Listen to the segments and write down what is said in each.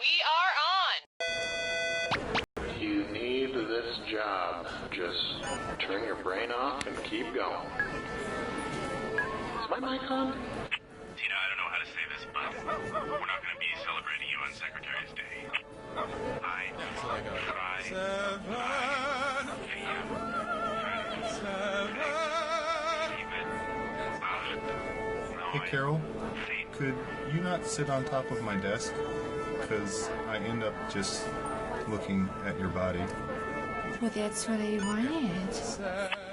We are on! You need this job. Just turn your brain off and keep going. Is my mic on? Tina, I don't know how to say this, but we're not going to be celebrating you on Secretary's Day. I try Hey, Carol, could you not sit on top of my desk? Because I end up just looking at your body. Well, that's what I wanted.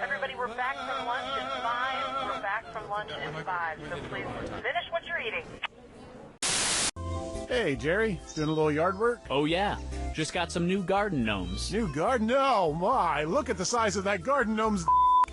Everybody, we're back from lunch in 5. We're back from lunch in 5. So please finish what you're eating. Hey, Jerry, doing a little yard work? Oh, yeah. Just got some new garden gnomes. New garden? Oh, my. Look at the size of that garden gnome's...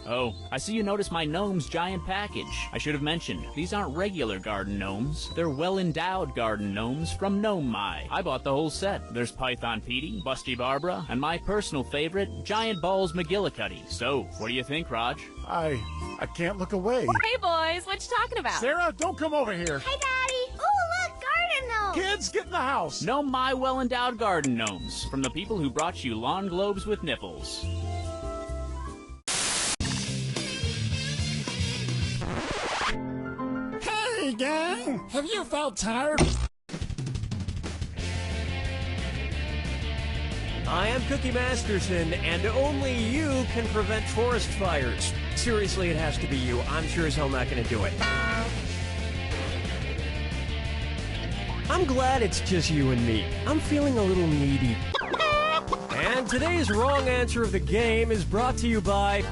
Oh, I see you noticed my gnome's giant package. I should have mentioned, these aren't regular garden gnomes. They're well-endowed garden gnomes from Gnome My. I bought the whole set. There's Python Petey, Busty Barbara, and my personal favorite, Giant Balls McGillicuddy. So, what do you think, Raj? I can't look away. Hey, boys, what you talking about? Sarah, don't come over here. Hi, Daddy. Ooh, look, garden gnome. Kids, get in the house. Gnome My well-endowed garden gnomes from the people who brought you lawn globes with nipples. Hey, gang! Have you felt tired? I am Cookie Masterson, and only you can prevent forest fires. Seriously, it has to be you. I'm sure as hell not going to do it. I'm glad it's just you and me. I'm feeling a little needy. And today's wrong answer of the game is brought to you by...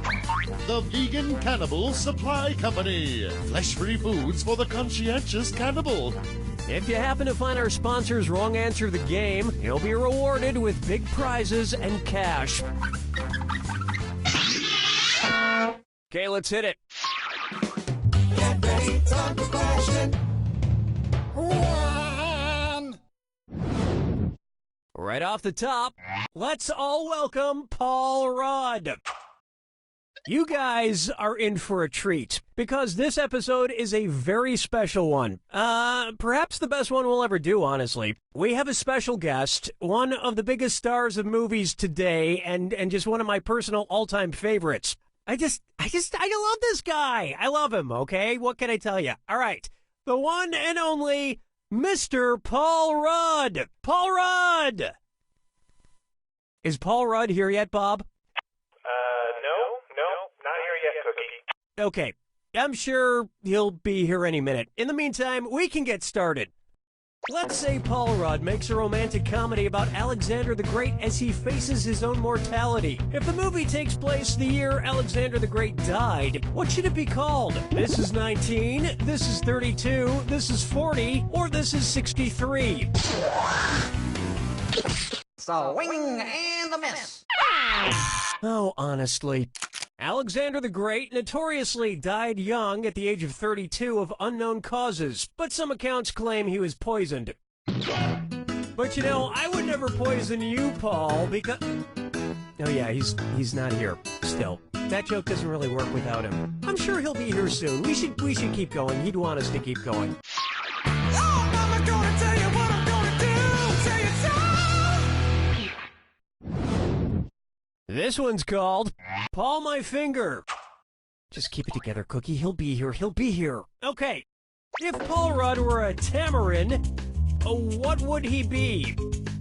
The Vegan Cannibal Supply Company. Flesh-free foods for the conscientious cannibal. If you happen to find our sponsor's wrong answer of the game, you'll be rewarded with big prizes and cash. Okay, let's hit it. Get ready, time for question 1. Right off the top, let's all welcome Paul Rudd. You guys are in for a treat, because this episode is a very special one. Perhaps the best one we'll ever do, honestly. We have a special guest, one of the biggest stars of movies today, and just one of my personal all-time favorites. I love this guy. I love him, okay? What can I tell you? All right. The one and only Mr. Paul Rudd. Paul Rudd! Is Paul Rudd here yet, Bob? Okay, I'm sure he'll be here any minute. In the meantime, we can get started. Let's say Paul Rudd makes a romantic comedy about Alexander the Great as he faces his own mortality. If the movie takes place the year Alexander the Great died, what should it be called? This is 19, this is 32, this is 40, or this is 63? Swing and a miss. Oh, honestly. Alexander the Great notoriously died young at the age of 32 of unknown causes, but some accounts claim he was poisoned. But you know, I would never poison you, Paul, because... Oh yeah, he's not here, still. That joke doesn't really work without him. I'm sure he'll be here soon. We should keep going. He'd want us to keep going. Oh, Mama, gonna tell you what I'm gonna do. Tell you so. This one's called Paul My Finger. Just keep it together, Cookie. He'll be here. He'll be here. Okay. If Paul Rudd were a tamarin, what would he be?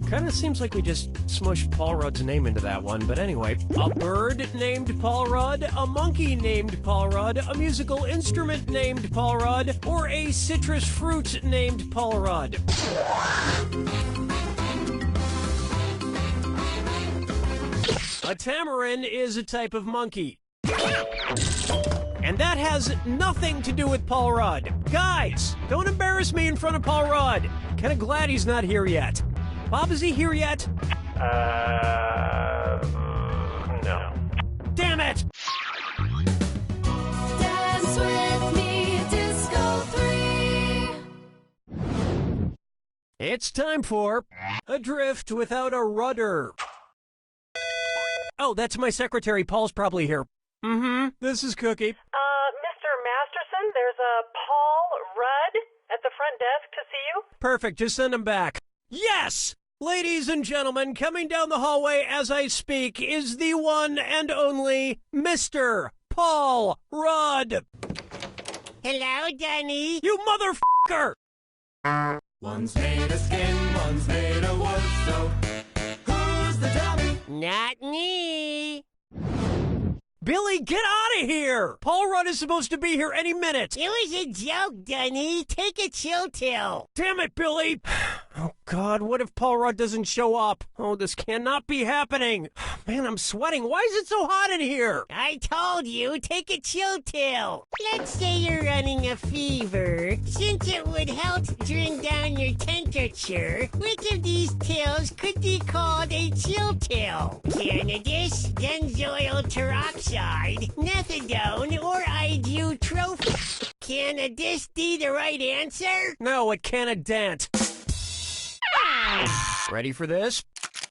Kind of seems like we just smushed Paul Rudd's name into that one, but anyway. A bird named Paul Rudd, a monkey named Paul Rudd, a musical instrument named Paul Rudd, or a citrus fruit named Paul Rudd. A tamarin is a type of monkey. And that has nothing to do with Paul Rudd. Guys, don't embarrass me in front of Paul Rudd. Kinda glad he's not here yet. Bob, is he here yet? No. Damn it! Dance with me, Disco 3. It's time for Adrift Without a Rudder. Oh, that's my secretary. Paul's probably here. This is Cookie. Mr. Masterson, there's a Paul Rudd at the front desk to see you. Perfect. Just send him back. Yes! Ladies and gentlemen, coming down the hallway as I speak is the one and only Mr. Paul Rudd. Hello, Danny. You motherfucker! One's made of skin, one's made of wood, so who's the dummy? Not me. Billy, get out of here! Paul Rudd is supposed to be here any minute. It was a joke, Danny. Take a chill pill. Damn it, Billy! Oh, God, what if Paul Rudd doesn't show up? Oh, this cannot be happening. Man, I'm sweating. Why is it so hot in here? I told you, take a chill pill. Let's say you're running a fever. Since it would help bring down your temperature, which of these pills could be called a chill pill? Cannabis, benzoyl peroxide, methadone, or ibuprofen? Can this be the right answer? No, it can't. Ready for this?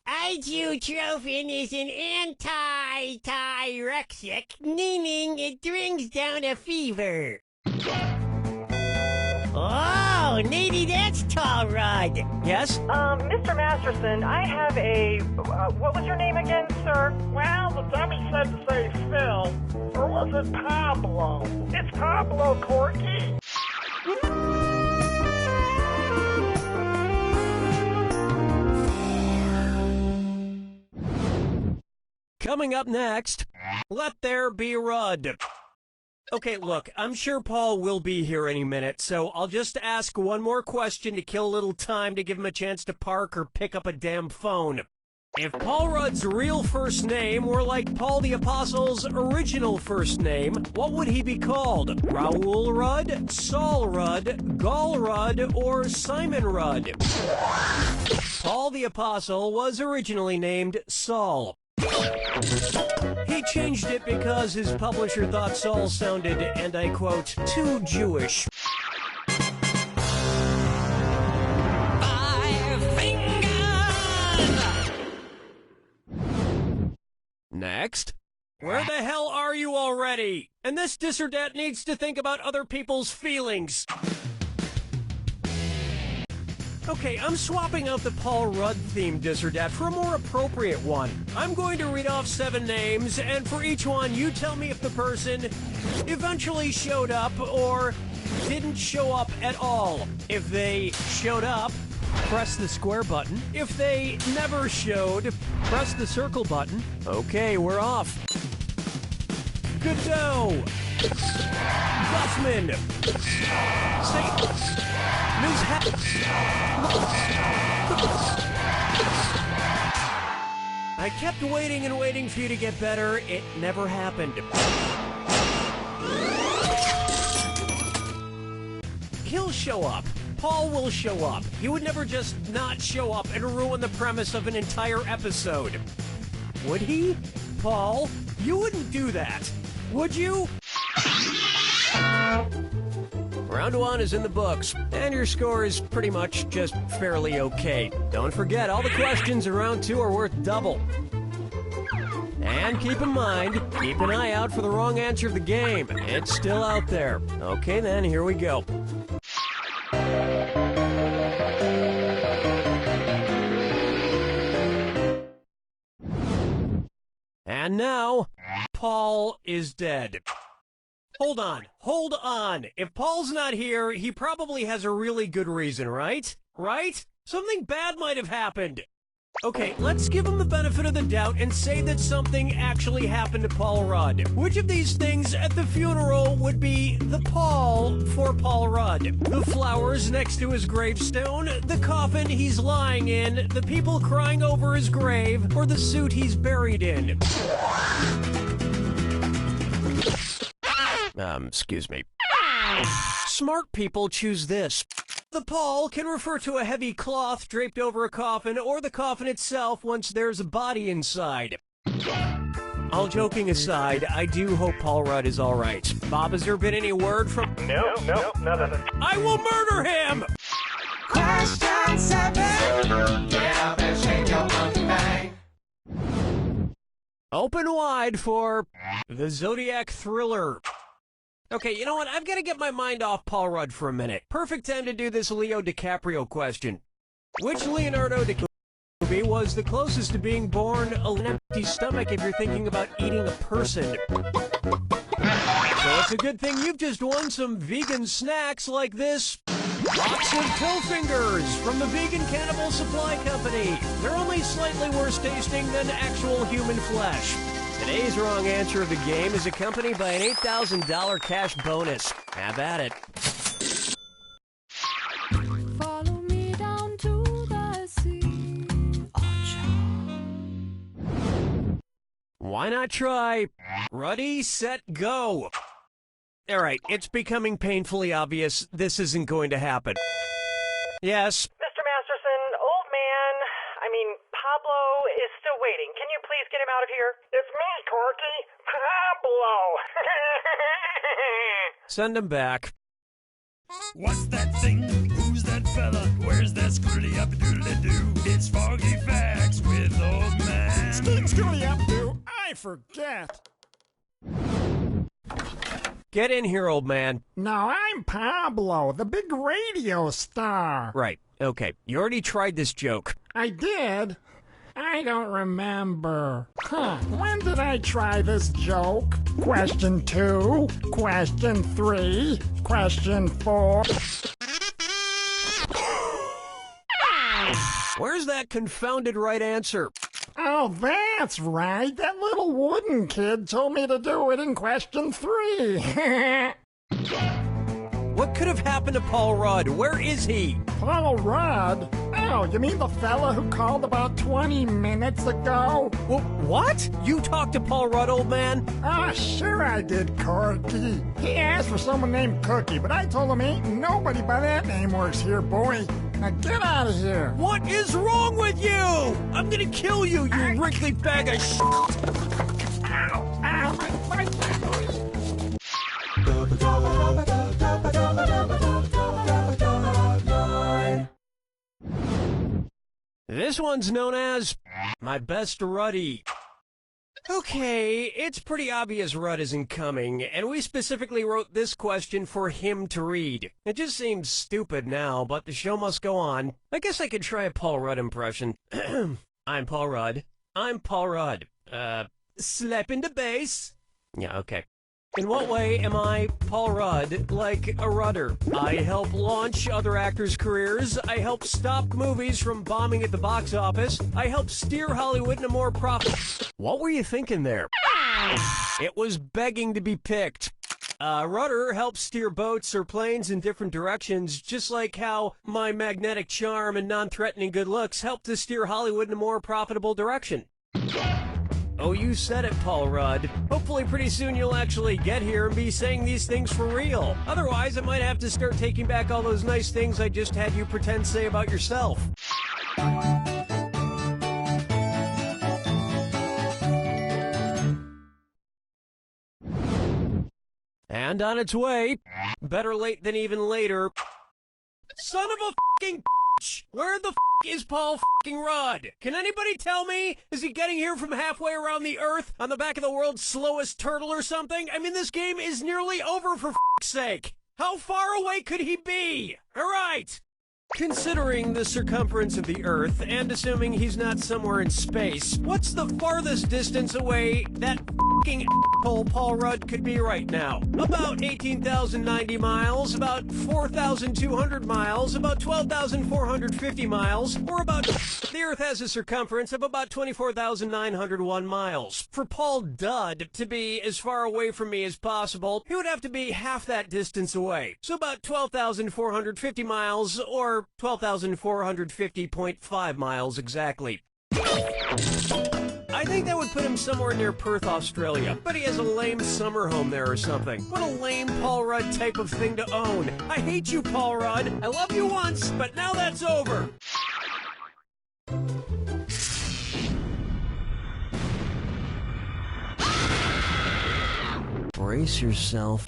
Ibuprofen is an anti-tyrexic, meaning it brings down a fever. Oh, maybe that's Tall Rod. Yes? Mr. Masterson, I have a, what was your name again, sir? Well, the dummy said to say Phil, or was it Pablo? It's Pablo Corky. Coming up next, Let There Be Rudd. Okay, look, I'm sure Paul will be here any minute, so I'll just ask one more question to kill a little time to give him a chance to park or pick up a damn phone. If Paul Rudd's real first name were like Paul the Apostle's original first name, what would he be called? Raoul Rudd, Saul Rudd, Gaul Rudd, or Simon Rudd? Paul the Apostle was originally named Saul. He changed it because his publisher thought Saul sounded, and I quote, too Jewish. Next. Where the hell are you already? And this dis or dat needs to think about other people's feelings. Okay, I'm swapping out the Paul Rudd-themed dis or dat for a more appropriate one. I'm going to read off 7 names, and for each one, you tell me if the person eventually showed up or didn't show up at all. If they showed up, press the square button. If they never showed, press the circle button. Okay, we're off. Godot. Guffman. I kept waiting and waiting for you to get better. It never happened. He'll show up. Paul will show up. He would never just not show up and ruin the premise of an entire episode. Would he? Paul, you wouldn't do that. Would you? Round 1 is in the books, and your score is pretty much just fairly okay. Don't forget, all the questions in round 2 are worth double. And keep in mind, keep an eye out for the wrong answer of the game. It's still out there. Okay then, here we go. And now, Paul is dead. Hold on. If Paul's not here, he probably has a really good reason, right? Right? Something bad might have happened. Okay, let's give him the benefit of the doubt and say that something actually happened to Paul Rudd. Which of these things at the funeral would be the Paul for Paul Rudd? The flowers next to his gravestone, the coffin he's lying in, the people crying over his grave, or the suit he's buried in? Excuse me. Smart people choose this. The pall can refer to a heavy cloth draped over a coffin or the coffin itself once there's a body inside. All joking aside, I do hope Paul Rudd is all right. Bob, has there been any word from... No, nothing. I will murder him! Question 7. Get up and shake your monkey bang. Open wide for the Zodiac Thriller. Okay, you know what? I've got to get my mind off Paul Rudd for a minute. Perfect time to do this Leo DiCaprio question. Which Leonardo DiCaprio movie was the closest to being born an empty stomach if you're thinking about eating a person? So it's a good thing you've just won some vegan snacks like this box of Pillfingers from the Vegan Cannibal Supply Company. They're only slightly worse tasting than actual human flesh. Today's wrong answer of the game is accompanied by an $8,000 cash bonus. Have at it. Follow me down to the sea. Why not try? Ready, set, go. All right, it's becoming painfully obvious this isn't going to happen. Yes. Mr. Masterson, old man, Pablo is still waiting. Can you please get him out of here? It's me, Corky. Pablo. Send him back. What's that thing? Who's that fella? Where's that screwly up doodly doo? It's Foggy Facts with old man. Scooty up, do I forget? Get in here, old man. No, I'm Pablo, the big radio star. Right, okay. You already tried this joke. I did? I don't remember. When did I try this joke? Question 2, question 3, question 4. Where's that confounded right answer? Oh, that's right. That little wooden kid told me to do it in question 3. What could have happened to Paul Rudd? Where is he? Paul Rudd? Oh, you mean the fella who called about 20 minutes ago? Well, what? You talked to Paul Rudd, old man? Ah, sure I did, Corky. He asked for someone named Cookie, but I told him ain't nobody by that name works here, boy. Now get out of here. What is wrong with you? I'm gonna kill you, you wrinkly bag of shit. Ow, ow, my This one's known as My Best Ruddy. Okay, it's pretty obvious Rudd isn't coming, and we specifically wrote this question for him to read. It just seems stupid now, but the show must go on. I guess I could try a Paul Rudd impression. I'm Paul Rudd. I'm Paul Rudd. Slap into bass. Yeah, okay. In what way am I, Paul Rudd, like a rudder? I help launch other actors' careers. I help stop movies from bombing at the box office. I help steer Hollywood into more profit. What were you thinking there? It was begging to be picked. Rudder helps steer boats or planes in different directions, just like how my magnetic charm and non-threatening good looks help to steer Hollywood in a more profitable direction. Oh, you said it, Paul Rudd. Hopefully pretty soon you'll actually get here and be saying these things for real. Otherwise, I might have to start taking back all those nice things I just had you pretend say about yourself. And on its way, better late than even later. Son of a fucking bitch! Where the is Paul fucking Rudd? Can anybody tell me? Is he getting here from halfway around the earth on the back of the world's slowest turtle or something? I mean, this game is nearly over for fuck's sake. How far away could he be? All right. Considering the circumference of the Earth, and assuming he's not somewhere in space, what's the farthest distance away that f***ing asshole Paul Rudd could be right now? About 18,090 miles, about 4,200 miles, about 12,450 miles, or about... The Earth has a circumference of about 24,901 miles. For Paul Dud to be as far away from me as possible, he would have to be half that distance away. So about 12,450 miles, or 12,450.5 miles exactly. I think that would put him somewhere near Perth, Australia. But he has a lame summer home there or something. What a lame Paul Rudd type of thing to own. I hate you, Paul Rudd. I love you once, but now that's over. Brace yourself.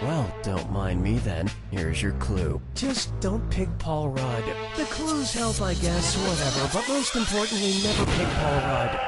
Well, don't mind me then. Here's your clue. Just don't pick Paul Rudd. The clues help, I guess, whatever, but most importantly, never pick Paul Rudd.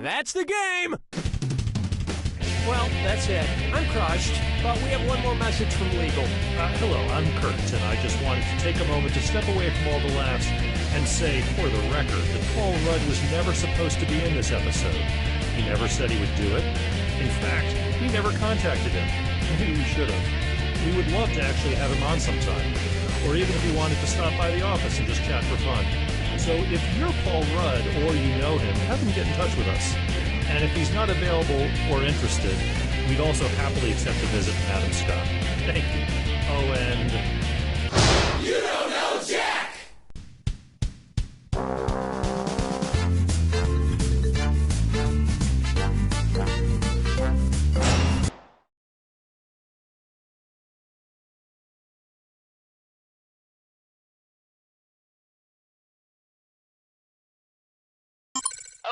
That's the game! Well, that's it. I'm crushed, but we have one more message from legal. Hello, I'm Kurt, and I just wanted to take a moment to step away from all the laughs and say, for the record, that Paul Rudd was never supposed to be in this episode. He never said he would do it. In fact, we never contacted him. Maybe we should have. We would love to actually have him on sometime, or even if he wanted to stop by the office and just chat for fun. So if you're Paul Rudd or you know him, have him get in touch with us. And if he's not available or interested, we'd also happily accept a visit from Adam Scott. Thank you. Oh, and... You don't know Jack!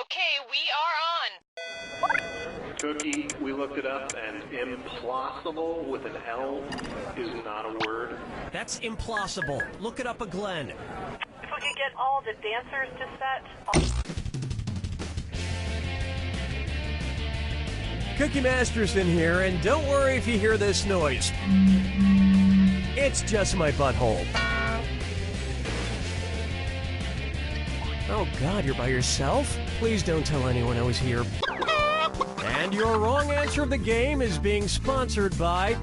Okay, we are on. Cookie, we looked it up, and implausible with an L is not a word. That's implausible. Look it up a Glenn. If we could get all the dancers to set. Cookie Masterson here, and don't worry if you hear this noise. It's just my butthole. Oh God, you're by yourself? Please don't tell anyone I was here. And your wrong answer of the game is being sponsored by...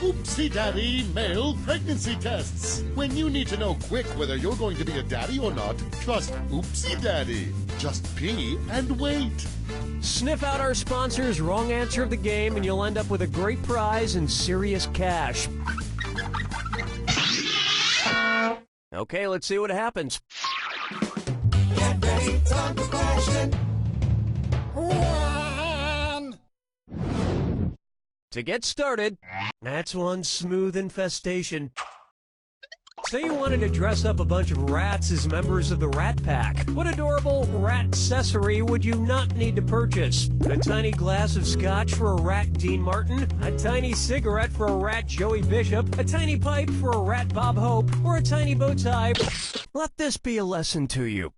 Oopsie Daddy Male Pregnancy Tests. When you need to know quick whether you're going to be a daddy or not, trust Oopsie Daddy. Just pee and wait. Sniff out our sponsor's wrong answer of the game and you'll end up with a great prize and serious cash. Okay, let's see what happens. Get ready, time for question. To get started, that's one smooth infestation. Say you wanted to dress up a bunch of rats as members of the Rat Pack. What adorable rat accessory would you not need to purchase? A tiny glass of scotch for a rat Dean Martin? A tiny cigarette for a rat Joey Bishop? A tiny pipe for a rat Bob Hope? Or a tiny bow tie? Let this be a lesson to you.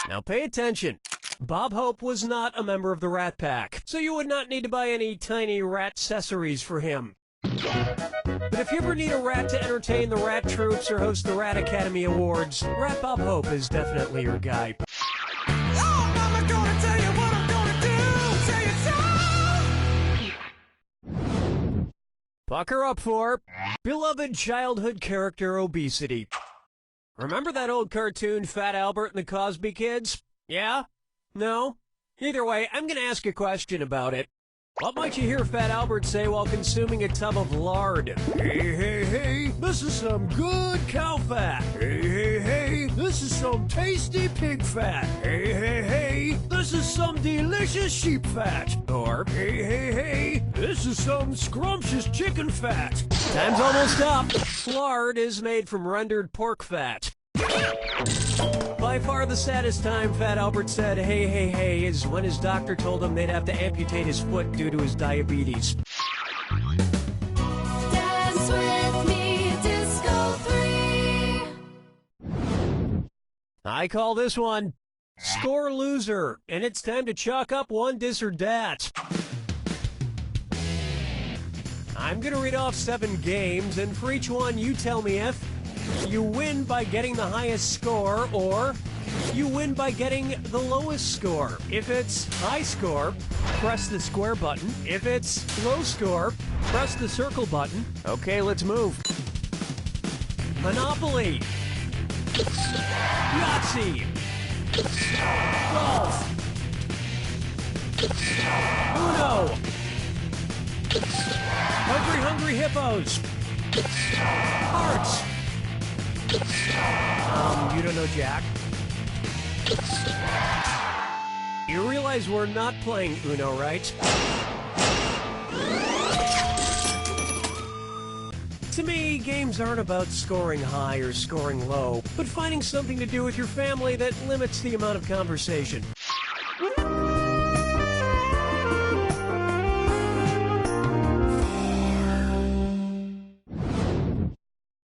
Now pay attention. Bob Hope was not a member of the Rat Pack, so you would not need to buy any tiny rat accessories for him. But if you ever need a rat to entertain the rat troops or host the Rat Academy Awards, Rat Bob Hope is definitely your guy. Pucker up for beloved childhood character obesity. Remember that old cartoon Fat Albert and the Cosby Kids? Yeah? No? Either way, I'm gonna ask a question about it. What might you hear Fat Albert say while consuming a tub of lard? Hey, hey, hey, this is some good cow fat. Hey, hey, hey, this is some tasty pig fat. Hey, hey, hey, this is some delicious sheep fat. Or, hey, hey, hey, this is some scrumptious chicken fat. Time's almost up. Lard is made from rendered pork fat. By far the saddest time Fat Albert said, hey, hey, hey, is when his doctor told him they'd have to amputate his foot due to his diabetes. Dance with me, Disco 3. I call this one Score Loser, and it's time to chalk up one dis or dat. I'm gonna read off 7 games, and for each one you tell me if you win by getting the highest score, or you win by getting the lowest score. If it's high score, press the square button. If it's low score, press the circle button. Okay, let's move. Monopoly. Yahtzee. Golf. Uno. Hungry Hippos. Hearts. You don't know Jack? You realize we're not playing Uno, right? To me, games aren't about scoring high or scoring low, but finding something to do with your family that limits the amount of conversation.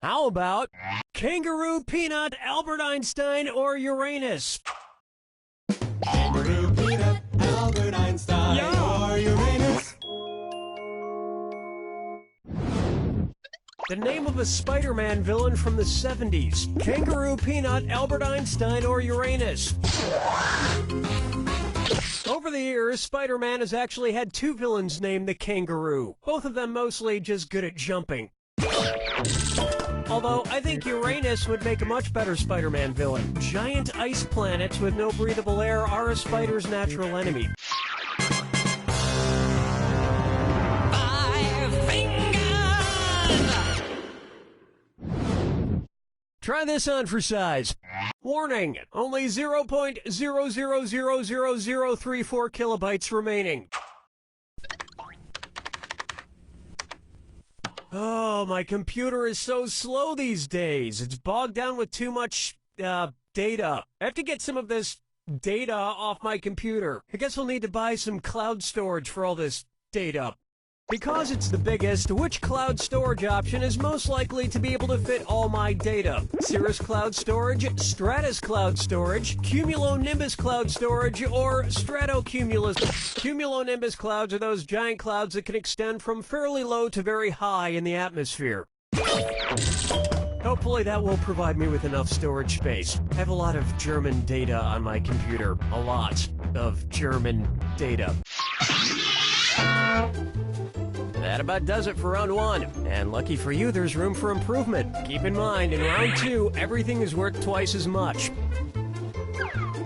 How about Kangaroo, Peanut, Albert Einstein, or Uranus? Kangaroo, peanut, The name of a Spider-Man villain from the 70s. Kangaroo, Peanut, Albert Einstein, or Uranus. Over the years, Spider-Man has actually had two villains named the Kangaroo. Both of them mostly just good at jumping. Although, I think Uranus would make a much better Spider-Man villain. Giant ice planets with no breathable air are a spider's natural enemy. Try this on for size. Warning, only 0.000034 kilobytes remaining. Oh, my computer is so slow these days. It's bogged down with too much, data. I have to get some of this data off my computer. I guess we'll need to buy some cloud storage for all this data. Because it's the biggest, which cloud storage option is most likely to be able to fit all my data? Cirrus Cloud Storage, Stratus Cloud Storage, Cumulonimbus Cloud Storage, or Stratocumulus? Cumulonimbus clouds are those giant clouds that can extend from fairly low to very high in the atmosphere. Hopefully that will provide me with enough storage space. I have a lot of German data on my computer. A lot of German data. That about does it for round one. And lucky for you, there's room for improvement. Keep in mind, in round two, everything is worth twice as much.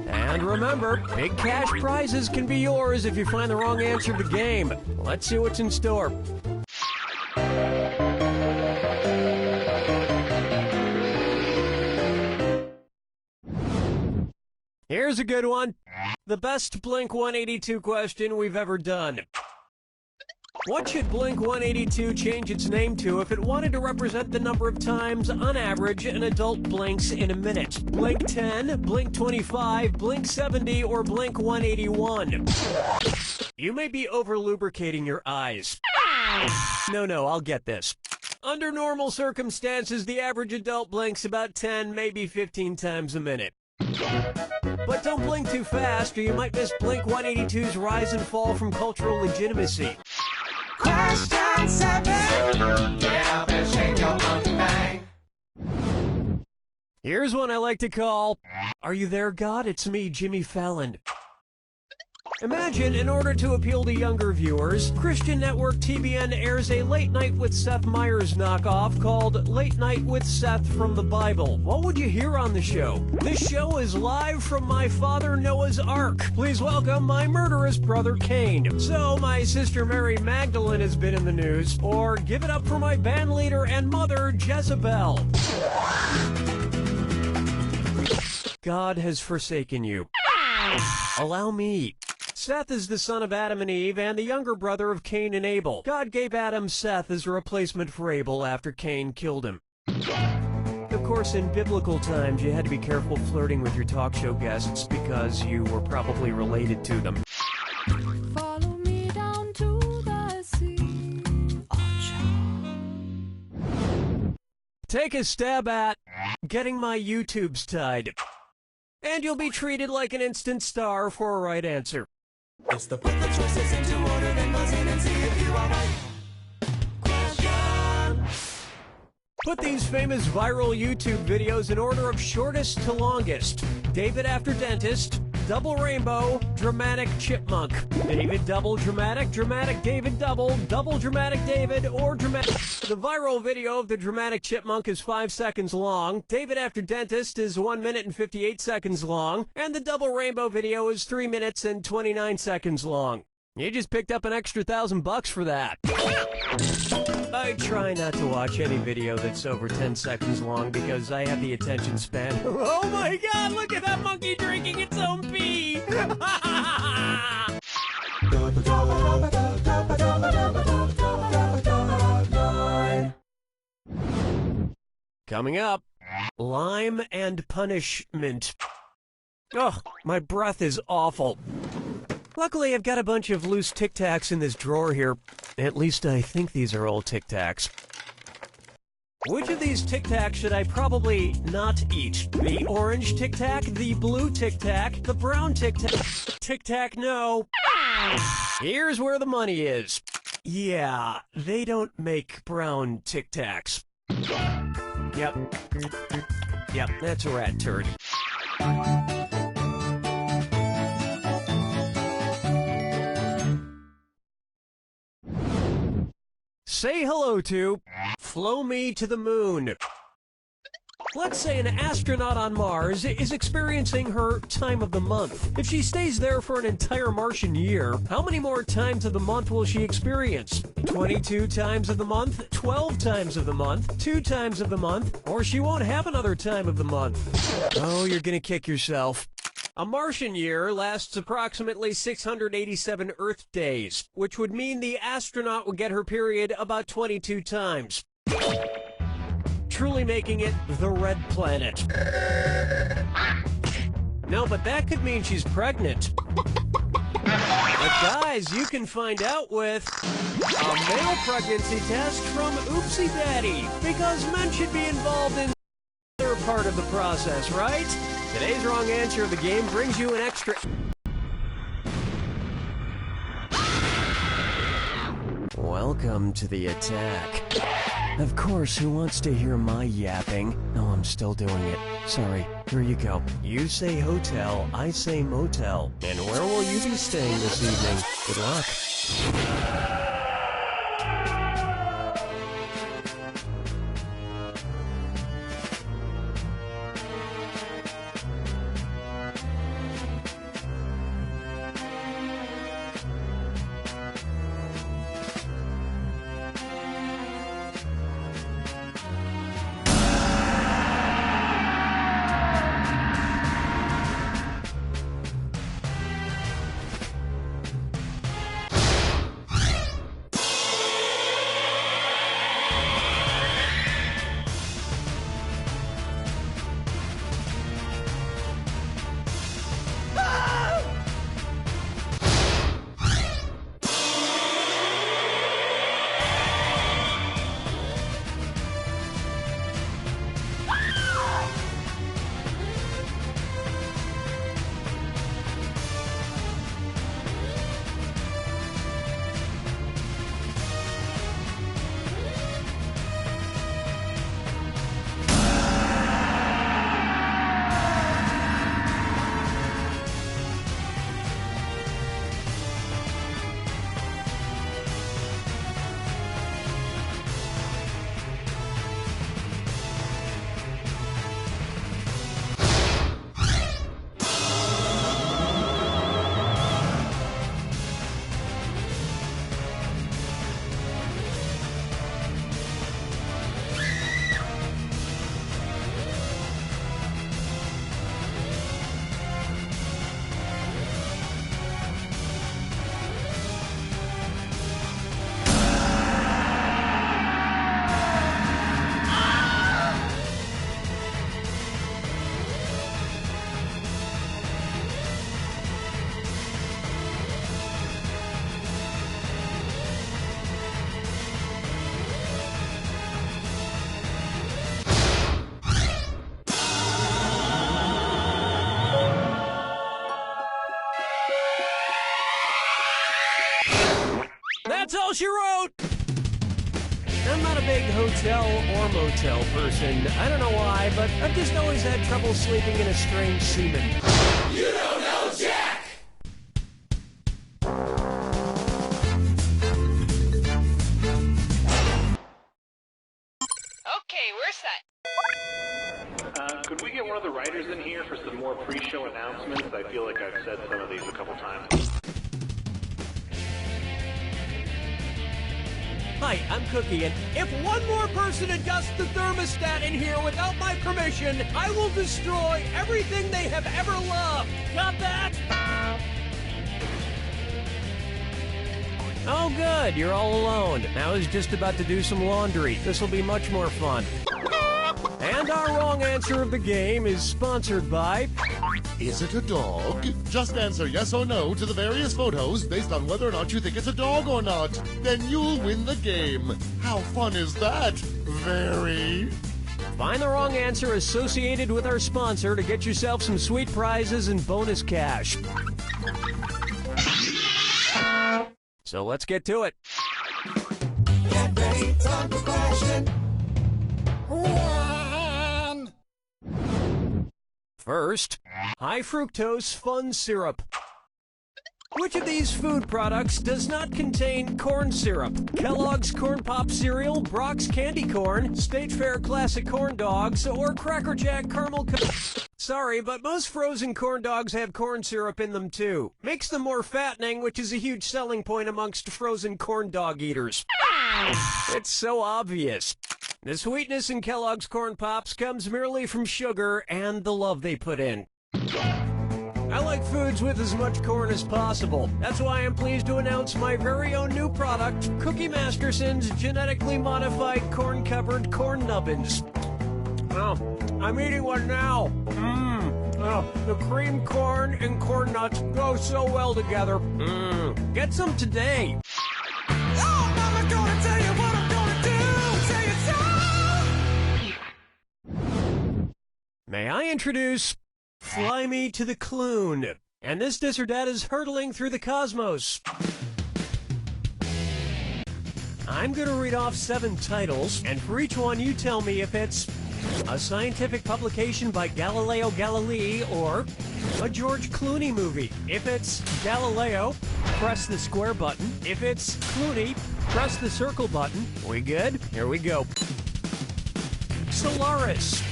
And remember, big cash prizes can be yours if you find the wrong answer to the game. Let's see what's in store. Here's a good one. The best Blink-182 question we've ever done. What should Blink-182 change its name to if it wanted to represent the number of times, on average, an adult blinks in a minute? Blink 10, Blink 25, Blink 70, or Blink 181? You may be over-lubricating your eyes. No, I'll get this. Under normal circumstances, the average adult blinks about 10, maybe 15 times a minute. But don't blink too fast, or you might miss Blink-182's rise and fall from cultural legitimacy. Question 7. Get up and shake your monkey bang. Here's one I like to call, Are You There, God? It's me, Jimmy Fallon. Imagine, in order to appeal to younger viewers, Christian network TBN airs a Late Night with Seth Meyers knockoff called Late Night with Seth from the Bible. What would you hear on the show? This show is live from my father Noah's Ark. Please welcome my murderous brother Cain. So, my sister Mary Magdalene has been in the news, or give it up for my band leader and mother, Jezebel. God has forsaken you. Allow me. Seth is the son of Adam and Eve and the younger brother of Cain and Abel. God gave Adam Seth as a replacement for Abel after Cain killed him. Of course, in biblical times, you had to be careful flirting with your talk show guests because you were probably related to them. Follow me down to the sea. Take a stab at getting my YouTubes tied. And you'll be treated like an instant star for a right answer. It's the put the choices into order, then buzz in and see if you are right. Question. Put these famous viral YouTube videos in order of shortest to longest. David after dentist, double rainbow, dramatic chipmunk. David double dramatic, dramatic David double, double dramatic David, or dramatic... The viral video of the dramatic chipmunk is 5 seconds long, David after dentist is 1 minute and 58 seconds long, and the double rainbow video is 3 minutes and 29 seconds long. You just picked up an extra $1,000 for that. I try not to watch any video that's over 10 seconds long because I have the attention span. Oh my god, look at that monkey drinking its own pee! Coming up, lime and punishment. Ugh, my breath is awful. Luckily, I've got a bunch of loose Tic Tacs in this drawer here. At least I think these are all Tic Tacs. Which of these Tic Tacs should I probably not eat? The orange Tic Tac, the blue Tic Tac, the brown Tic Tac. Tic Tac, no. Here's where the money is. Yeah, they don't make brown Tic Tacs. Yep, that's a rat turd. Say hello to Flow Me to the Moon. Let's say an astronaut on Mars is experiencing her time of the month. If she stays there for an entire Martian year, how many more times of the month will she experience? 22 times of the month, 12 times of the month, 2 times of the month, or she won't have another time of the month. Oh, you're gonna kick yourself. A Martian year lasts approximately 687 Earth days, which would mean the astronaut would get her period about 22 times. Truly making it the red planet. No, but that could mean she's pregnant. But guys, you can find out with a male pregnancy test from Oopsie Daddy, because men should be involved in their part of the process, right? Today's wrong answer of the game brings you an extra... Welcome to the attack. Of course, who wants to hear my yapping? No, I'm still doing it. Sorry, here you go. You say hotel, I say motel. And where will you be staying this evening? Good luck. That's all she wrote! I'm not a big hotel or motel person. I don't know why, but I've just always had trouble sleeping in a strange semen. You don't know Jack! Okay, we're set. Could we get one of the writers in here for some more pre-show announcements? I feel like I've said some of these a couple times. Hi, I'm Cookie, and if one more person adjusts the thermostat in here without my permission, I will destroy everything they have ever loved. Got that? Oh, good. You're all alone. I was just about to do some laundry. This will be much more fun. And our wrong answer of the game is sponsored by... Is it a dog? Just answer yes or no to the various photos based on whether or not you think it's a dog or not. Then you'll win the game. How fun is that? Very. Find the wrong answer associated with our sponsor to get yourself some sweet prizes and bonus cash. So let's get to it. Get ready, time for question. one. First, high fructose fun syrup. Which of these food products does not contain corn syrup? Kellogg's Corn Pop Cereal, Brock's Candy Corn, State Fair Classic Corn Dogs, or Cracker Jack Caramel... Sorry, but most frozen corn dogs have corn syrup in them too. Makes them more fattening, which is a huge selling point amongst frozen corn dog eaters. It's so obvious. The sweetness in Kellogg's Corn Pops comes merely from sugar and the love they put in. I like foods with as much corn as possible. That's why I'm pleased to announce my very own new product, Cookie Masterson's genetically modified corn-covered corn nubbins. Oh, I'm eating one now. Oh, the cream corn and corn nuts go so well together. Get some today. Oh, Mama, gonna tell you what I'm gonna do. Say it so. May I introduce Fly Me to the Clune. And this Dis or Dat is hurtling through the cosmos. I'm going to read off 7 titles, and for each one you tell me if it's a scientific publication by Galileo Galilei or a George Clooney movie. If it's Galileo, press the square button. If it's Clooney, press the circle button. We good? Here we go. Solaris.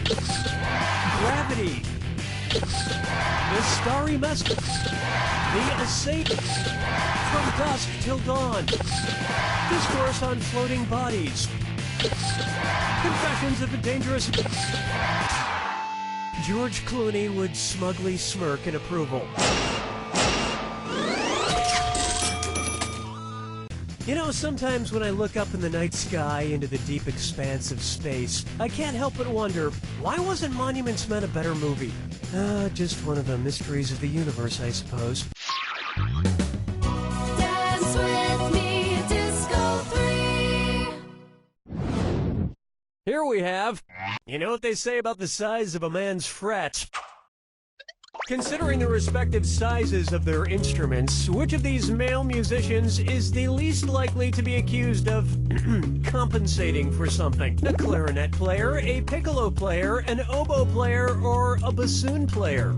Gravity. The Starry Mist. The Assailant. From Dusk Till Dawn. Discourse on Floating Bodies. Confessions of a Dangerous... George Clooney would smugly smirk in approval. You know, sometimes when I look up in the night sky into the deep expanse of space, I can't help but wonder, why wasn't Monuments Men a better movie? Just one of the mysteries of the universe, I suppose. Dance with me, Disco 3. Here we have, you know what they say about the size of a man's fret? Considering the respective sizes of their instruments, which of these male musicians is the least likely to be accused of compensating for something? A clarinet player, a piccolo player, an oboe player, or a bassoon player?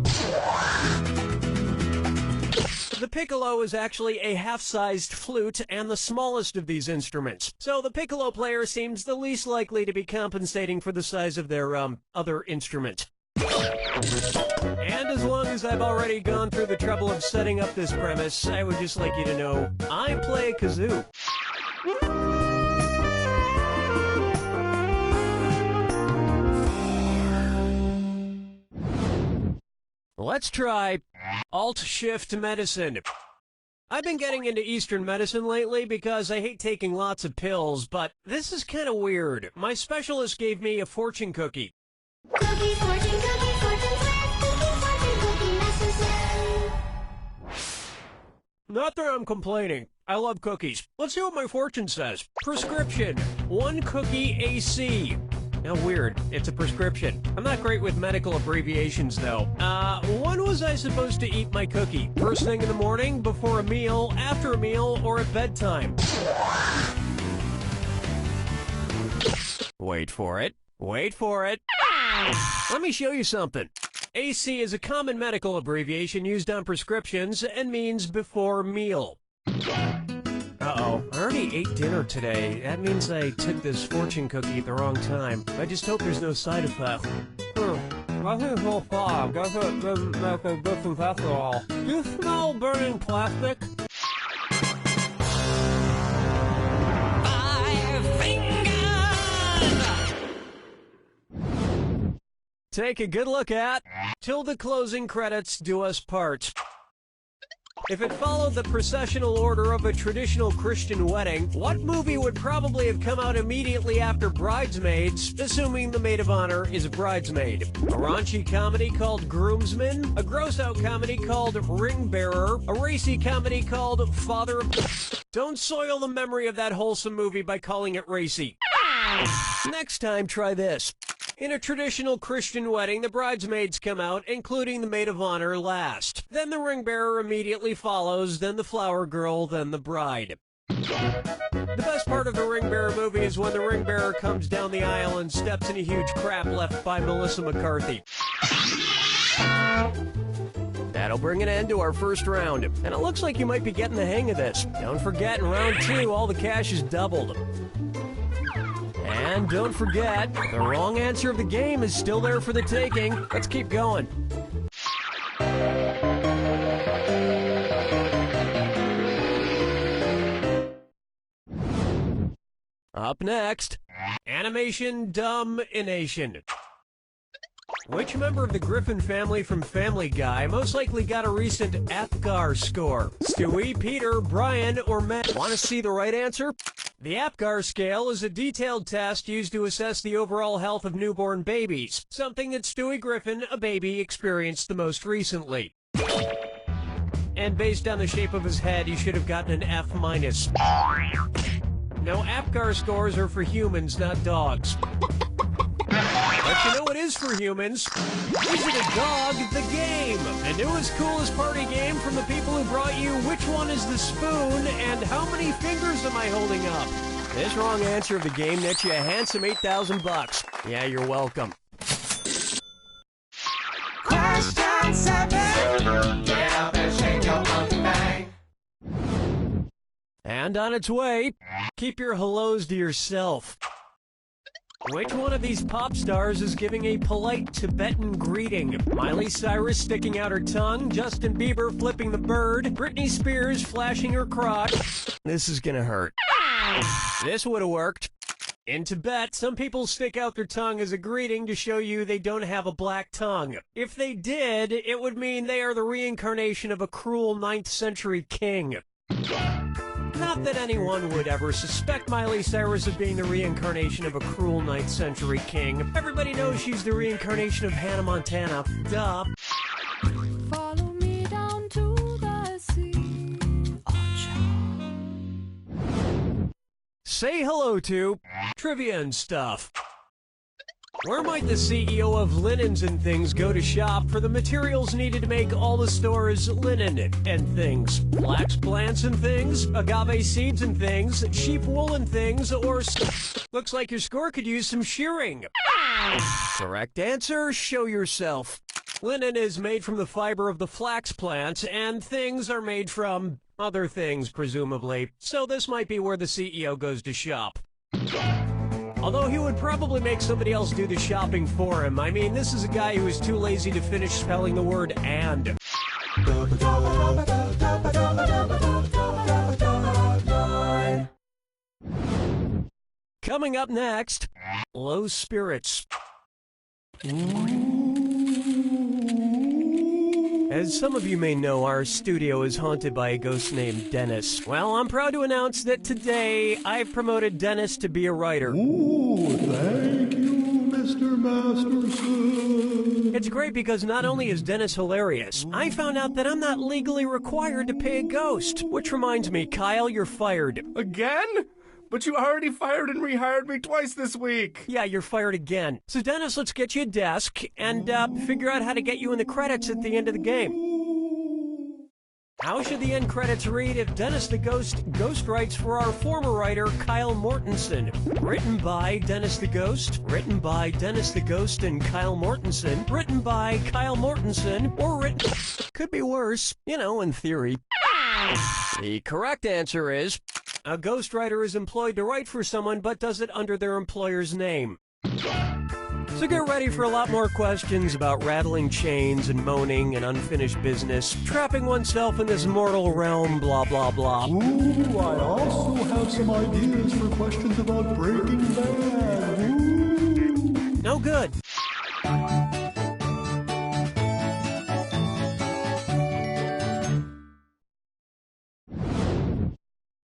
The piccolo is actually a half-sized flute and the smallest of these instruments. So the piccolo player seems the least likely to be compensating for the size of their, other instrument. And as long as I've already gone through the trouble of setting up this premise, I would just like you to know, I play kazoo. Let's try Alt-Shift Medicine. I've been getting into Eastern medicine lately because I hate taking lots of pills, but this is kind of weird. My specialist gave me a fortune cookie. Cookie, fortune, Masterson. Not that I'm complaining. I love cookies. Let's see what my fortune says. Prescription. 1 cookie AC. Now weird. It's a prescription. I'm not great with medical abbreviations though. When was I supposed to eat my cookie? First thing in the morning, before a meal, after a meal, or at bedtime? Wait for it. Wait for it. Let me show you something. AC is a common medical abbreviation used on prescriptions and means before meal. Uh-oh, I already ate dinner today. That means I took this fortune cookie at the wrong time. I just hope there's no side effect. I think so far. Guess it didn't make a difference after all. Do you smell burning plastic? Take a good look at Till the Closing Credits Do Us Part. If it followed the processional order of a traditional Christian wedding, what movie would probably have come out immediately after Bridesmaids, assuming the maid of honor is a bridesmaid? A raunchy comedy called Groomsmen? A gross-out comedy called Ring Bearer? A racy comedy called Father of... Don't soil the memory of that wholesome movie by calling it racy. Next time, try this. In a traditional Christian wedding, the bridesmaids come out, including the maid of honor, last. Then the ring bearer immediately follows, then the flower girl, then the bride. The best part of the Ring Bearer movie is when the Ring Bearer comes down the aisle and steps in a huge crap left by Melissa McCarthy. That'll bring an end to our first round, and it looks like you might be getting the hang of this. Don't forget, in round 2, all the cash is doubled. And don't forget, the wrong answer of the game is still there for the taking. Let's keep going. Up next, Animation Dumb-ination. Which member of the Griffin family from Family Guy most likely got a recent APGAR score? Stewie, Peter, Brian, or Matt? Want to see the right answer? The APGAR scale is a detailed test used to assess the overall health of newborn babies, something that Stewie Griffin, a baby, experienced the most recently. And based on the shape of his head, he should have gotten an F-. No, APGAR scores are for humans, not dogs. But you know what is for humans? Is it a dog the game? The newest, coolest party game from the people who brought you Which One is the Spoon and How Many Fingers Am I Holding Up? This wrong answer of the game nets you a handsome $8,000. Yeah, you're welcome. Question 7. Get up and shake your monkey bang. And on its way, keep your hellos to yourself. Which one of these pop stars is giving a polite Tibetan greeting? Miley Cyrus sticking out her tongue, Justin Bieber flipping the bird, Britney Spears flashing her crotch. This is gonna hurt. This would have worked. In Tibet, some people stick out their tongue as a greeting to show you they don't have a black tongue. If they did, it would mean they are the reincarnation of a cruel 9th century king. Not that anyone would ever suspect Miley Cyrus of being the reincarnation of a cruel 9th century king. Everybody knows she's the reincarnation of Hannah Montana. Duh. Follow me down to the sea. Say hello to trivia and stuff. Where might the CEO of Linens and Things go to shop for the materials needed to make all the store's linen and things? Flax plants and things, agave seeds and things, sheep wool and things, or... Looks like your score could use some shearing. Correct answer, show yourself. Linen is made from the fiber of the flax plant, and things are made from other things, presumably. So this might be where the CEO goes to shop. Although he would probably make somebody else do the shopping for him. I mean, this is a guy who is too lazy to finish spelling the word and. Coming up next, low spirits. As some of you may know, our studio is haunted by a ghost named Dennis. Well, I'm proud to announce that today I've promoted Dennis to be a writer. Ooh, thank you, Mr. Masterson. It's great because not only is Dennis hilarious, I found out that I'm not legally required to pay a ghost. Which reminds me, Kyle, you're fired. Again? But you already fired and rehired me twice this week. Yeah, you're fired again. So, Dennis, let's get you a desk and figure out how to get you in the credits at the end of the game. How should the end credits read if Dennis the Ghost writes for our former writer, Kyle Mortensen? Written by Dennis the Ghost, written by Dennis the Ghost and Kyle Mortensen, written by Kyle Mortensen, or written... Could be worse, you know, in theory. The correct answer is... A ghostwriter is employed to write for someone, but does it under their employer's name. So get ready for a lot more questions about rattling chains and moaning and unfinished business, trapping oneself in this mortal realm, blah, blah, blah. Ooh, I also have some ideas for questions about Breaking Bad. Ooh. No good.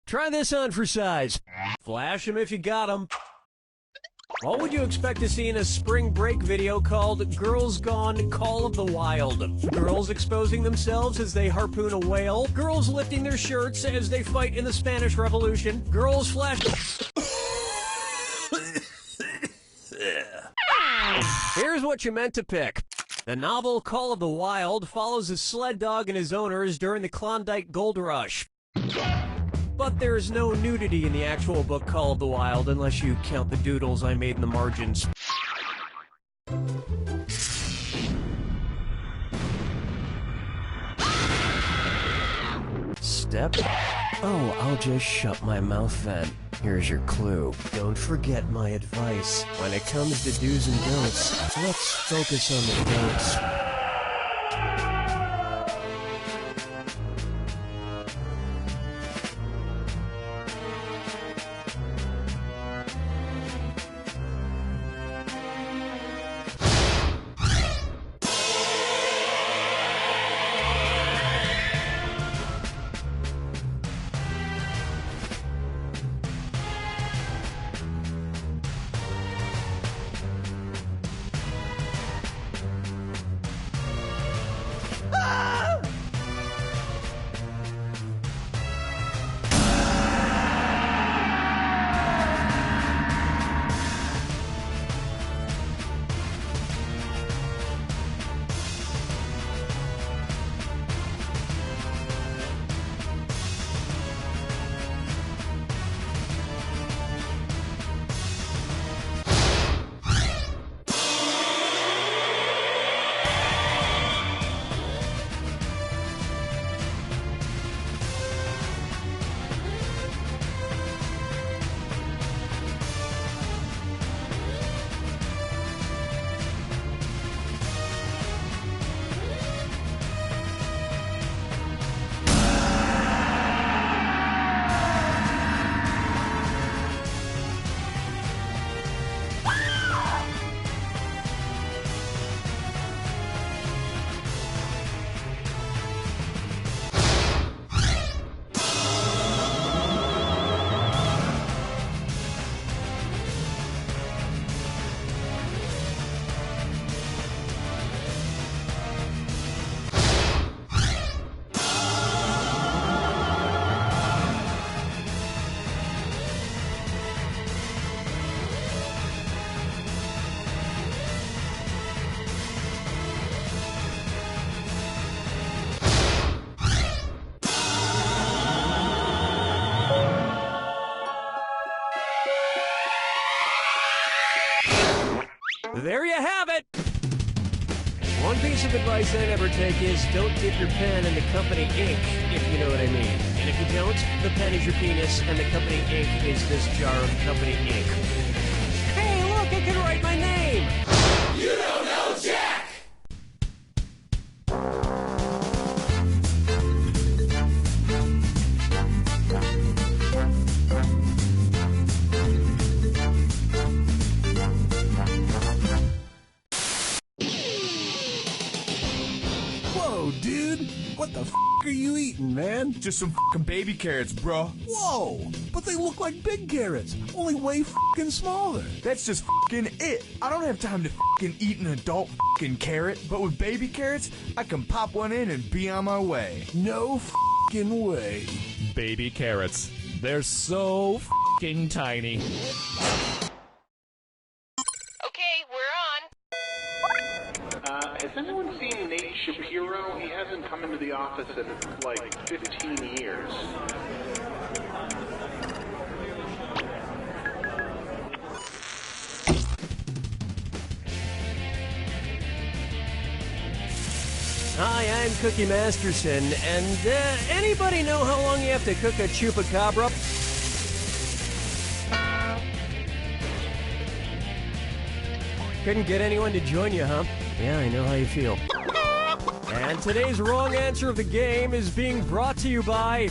Try this on for size. Flash them if you got them. What would you expect to see in a spring break video called Girls Gone Call of the Wild? Girls exposing themselves as they harpoon a whale. Girls lifting their shirts as they fight in the Spanish Revolution. Girls flash... Here's what you meant to pick. The novel Call of the Wild follows a sled dog and his owners during the Klondike Gold Rush. But there's no nudity in the actual book Call of the Wild unless you count the doodles I made in the margins. Step? Oh, I'll just shut my mouth then. Here's your clue. Don't forget my advice. When it comes to do's and don'ts, let's focus on the don'ts. There you have it! One piece of advice I never take is don't dip your pen in the company ink, if you know what I mean. And if you don't, the pen is your penis, and the company ink is this jar of company ink. Hey, look, I can write my name! You don't know Jack! Dude, what the f*** are you eating, man? Just some f***ing baby carrots, bro. Whoa, but they look like big carrots, only way f***ing smaller. That's just f***ing it. I don't have time to f***ing eat an adult f***ing carrot, but with baby carrots, I can pop one in and be on my way. No f***ing way. Baby carrots. They're so f***ing tiny. Okay, we're on. Has anyone seen Nate Shapiro? He hasn't come into the office in, like, 15 years. Hi, I'm Cookie Masterson, and anybody know how long you have to cook a chupacabra? Couldn't get anyone to join you, huh? Yeah, I know how you feel. And today's wrong answer of the game is being brought to you by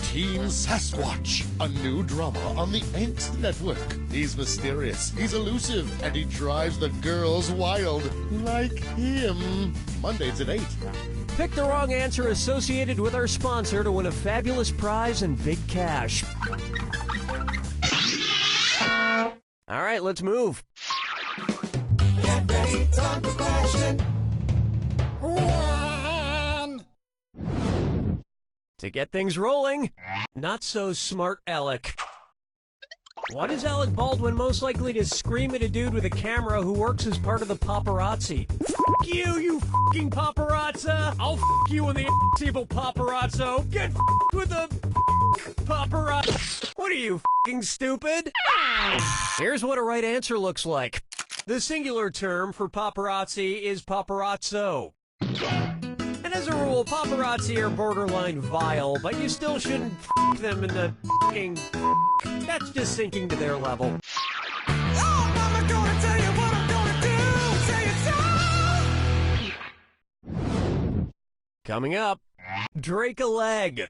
Team Sasquatch, a new drama on the Angst Network. He's mysterious, he's elusive, and he drives the girls wild. Like him. Mondays at 8. Pick the wrong answer associated with our sponsor to win a fabulous prize and big cash. All right, let's move. Get ready, time for question. To get things rolling, not so smart Alec. What is Alec Baldwin most likely to scream at a dude with a camera who works as part of the paparazzi? F*** you, you f***ing paparazza! I'll f*** you in the evil paparazzo! Get f***ed with the paparazzo! paparazzi. What are you, f***ing stupid? Here's what a right answer looks like. The singular term for paparazzi is paparazzo. And as a rule, paparazzi are borderline vile, but you still shouldn't f*** them in the f***ing... That's just sinking to their level. Coming up, Drake a leg.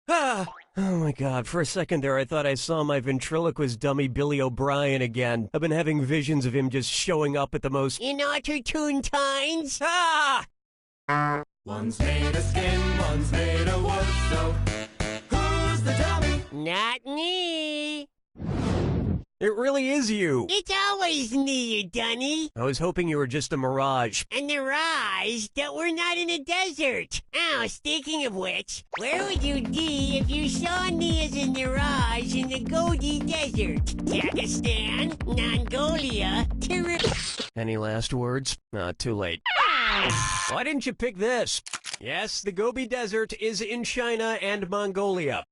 Oh my god, for a second there I thought I saw my ventriloquist dummy Billy O'Brien again. I've been having visions of him just showing up at the most inopportune times. One's made of skin, one's made of wood, so who's the dummy? Not me. It really is you. It's always me, you dunny. I was hoping you were just a mirage. A mirage? That we're not in a desert. Oh, speaking of which, where would you be if you saw me as a mirage in the Gobi Desert? Pakistan? Mongolia? Any last words? Too late. Why didn't you pick this? Yes, the Gobi Desert is in China and Mongolia.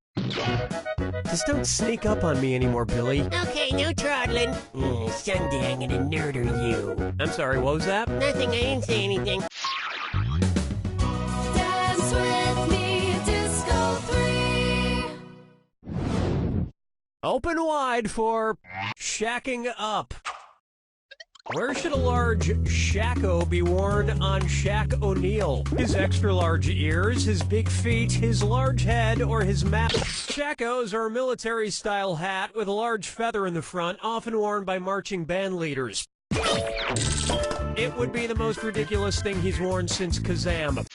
Just don't sneak up on me anymore, Billy. Okay, no trottling. Someday I'm gonna murder you. I'm sorry, what was that? Nothing, I didn't say anything. Dance with me, Disco 3. Open wide for shacking up. Where should a large shacko be worn on Shaq O'Neal? His extra-large ears, his big feet, his large head, or his map? Shackos are a military-style hat with a large feather in the front, often worn by marching band leaders. It would be the most ridiculous thing he's worn since Kazam.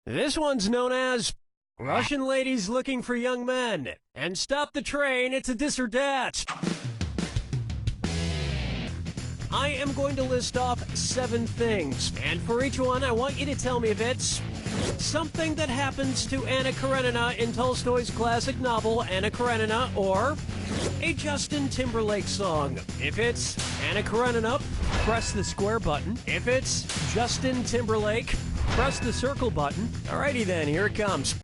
This one's known as Russian ladies looking for young men. And stop the train, it's a dis or dat. I am going to list off 7 things. And for each one, I want you to tell me if it's something that happens to Anna Karenina in Tolstoy's classic novel, Anna Karenina, or a Justin Timberlake song. If it's Anna Karenina, press the square button. If it's Justin Timberlake, press the circle button. Alrighty then, here it comes.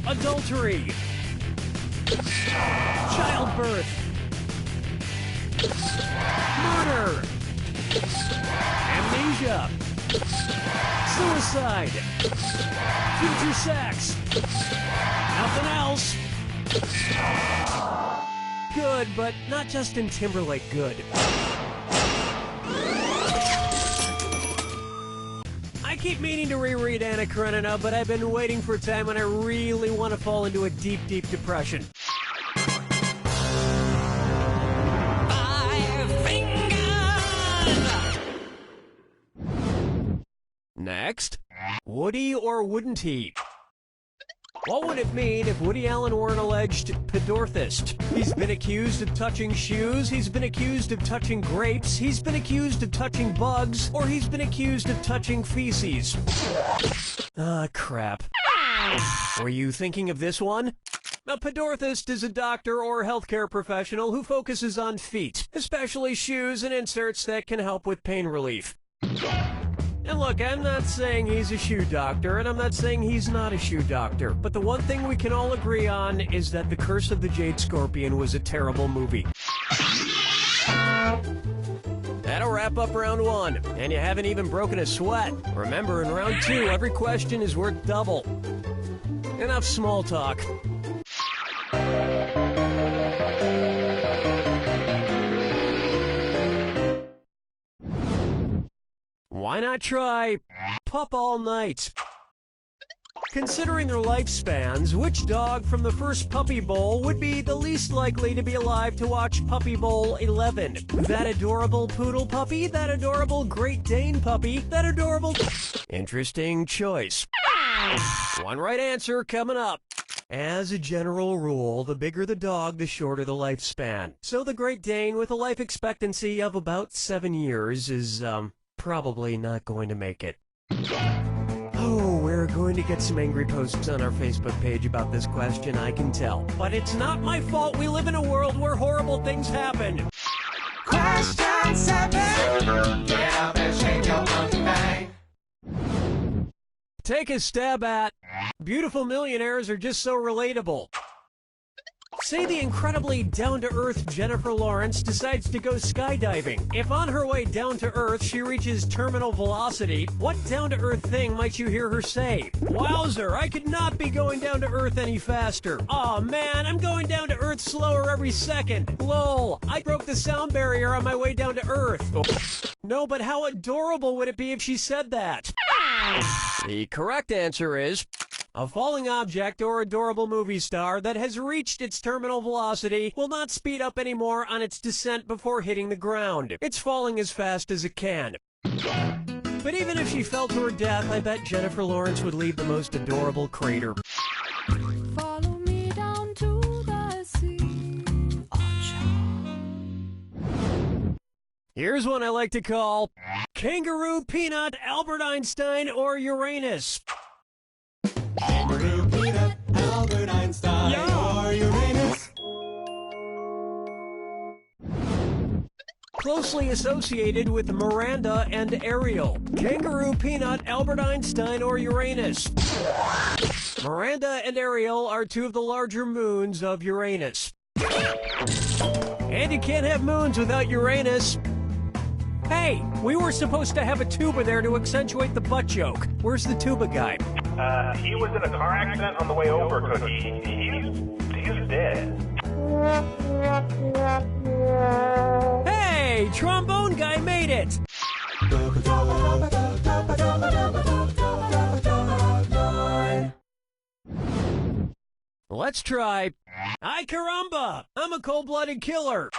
Adultery. Childbirth. Murder. Amnesia. Suicide. Future sex. Nothing else. Good, but not Justin Timberlake good. I keep meaning to reread Anna Karenina, but I've been waiting for a time when I really want to fall into a deep, deep depression. Next, Woody or wouldn't he? What would it mean if Woody Allen were an alleged pedorthist? He's been accused of touching shoes, he's been accused of touching grapes, he's been accused of touching bugs, or he's been accused of touching feces. Crap. Were you thinking of this one? A pedorthist is a doctor or healthcare professional who focuses on feet, especially shoes and inserts that can help with pain relief. And look, I'm not saying he's a shoe doctor, and I'm not saying he's not a shoe doctor, but the one thing we can all agree on is that The Curse of the Jade Scorpion was a terrible movie. That'll wrap up round 1, and you haven't even broken a sweat. Remember, in round 2, every question is worth double. Enough small talk. Why not try Pup All Night? Considering their lifespans, which dog from the first Puppy Bowl would be the least likely to be alive to watch Puppy Bowl 11? That adorable poodle puppy? That adorable Great Dane puppy? That adorable... Interesting choice. One right answer coming up. As a general rule, the bigger the dog, the shorter the lifespan. So the Great Dane with a life expectancy of about 7 years is, probably not going to make it. Oh, we're going to get some angry posts on our Facebook page about this question, I can tell. But it's not my fault we live in a world where horrible things happen. Question 7. Take a stab at beautiful millionaires are just so relatable. Say the incredibly down-to-earth Jennifer Lawrence decides to go skydiving. If on her way down to Earth she reaches terminal velocity, what down-to-earth thing might you hear her say? Wowzer, I could not be going down to Earth any faster. Aw man, I'm going down to Earth slower every second. Lol, I broke the sound barrier on my way down to Earth. No, but how adorable would it be if she said that? The correct answer is a falling object or adorable movie star that has reached its terminal velocity will not speed up anymore on its descent before hitting the ground. It's falling as fast as it can. But even if she fell to her death, I bet Jennifer Lawrence would leave the most adorable crater. Follow me down to the sea. Here's one I like to call Kangaroo, Peanut, Albert Einstein, or Uranus. Kangaroo, Peanut, Albert Einstein, or Uranus. Closely associated with Miranda and Ariel. Kangaroo, Peanut, Albert Einstein, or Uranus. Miranda and Ariel are two of the larger moons of Uranus. And you can't have moons without Uranus. Hey, we were supposed to have a tuba there to accentuate the butt joke. Where's the tuba guy? He was in a car accident on the way over, Cookie. He's dead. Hey, trombone guy made it! Let's try. Ay caramba! I'm a cold-blooded killer.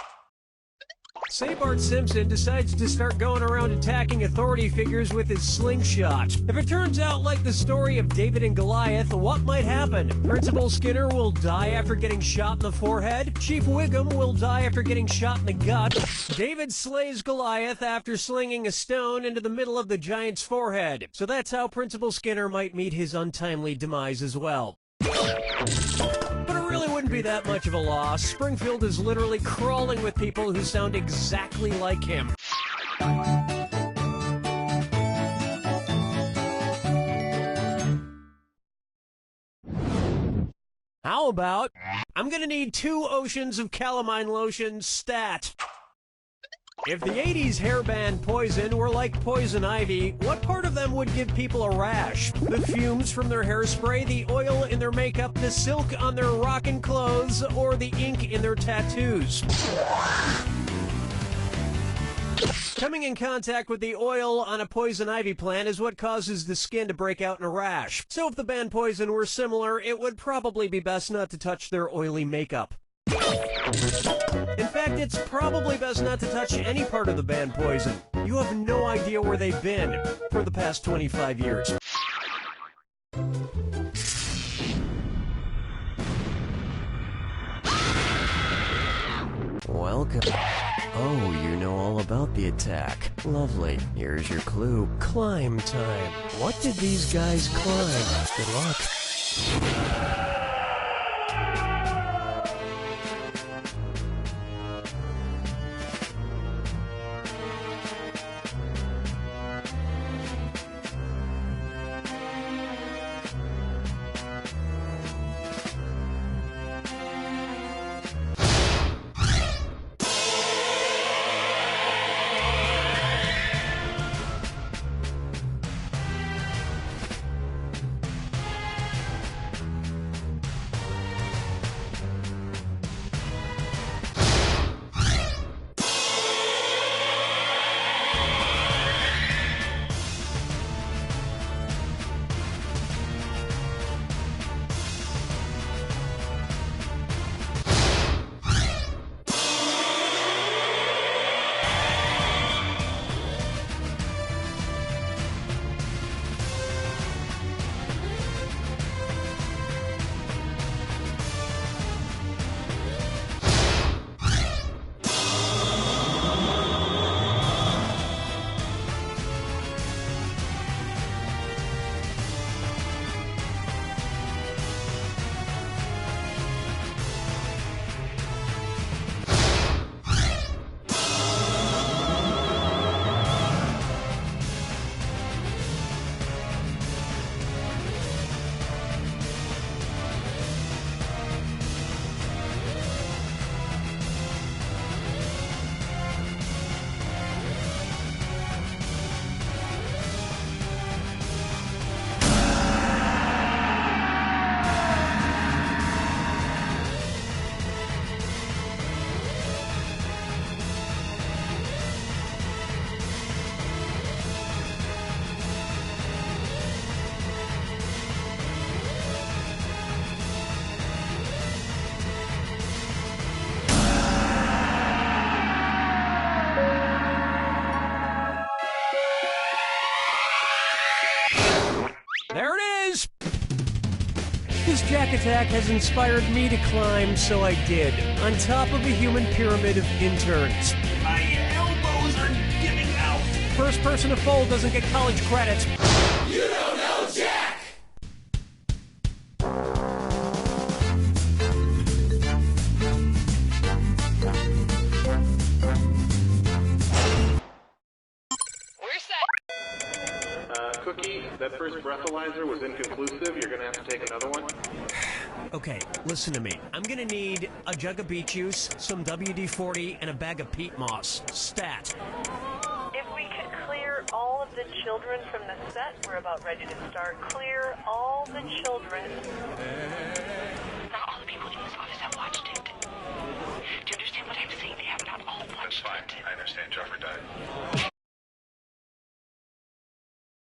Say Bart Simpson decides to start going around attacking authority figures with his slingshot. If it turns out like the story of David and Goliath, what might happen? Principal Skinner will die after getting shot in the forehead. Chief Wiggum will die after getting shot in the gut. David slays Goliath after slinging a stone into the middle of the giant's forehead. So that's how Principal Skinner might meet his untimely demise as well. But it really wouldn't be that much of a loss. Springfield is literally crawling with people who sound exactly like him. How about, I'm gonna need 2 oceans of calamine lotion stat. If the 80s hair band Poison were like poison ivy, what part of them would give people a rash? The fumes from their hairspray, the oil in their makeup, the silk on their rockin' clothes, or the ink in their tattoos? Coming in contact with the oil on a poison ivy plant is what causes the skin to break out in a rash. So if the band Poison were similar, it would probably be best not to touch their oily makeup. In fact, it's probably best not to touch any part of the band Poison. You have no idea where they've been for the past 25 years. Welcome. Oh, you know all about the attack. Lovely. Here's your clue. Climb time. What did these guys climb? Good luck. panic attack has inspired me to climb, so I did. On top of a human pyramid of interns. My elbows are giving out. First person to fold doesn't get college credits. You don't know Jack! Cookie, that first breathalyzer was inconclusive. You're gonna have to take another one. Okay, listen to me. I'm gonna need a jug of beet juice, some WD-40, and a bag of peat moss. Stat. If we could clear all of the children from the set, we're about ready to start. Clear all the children.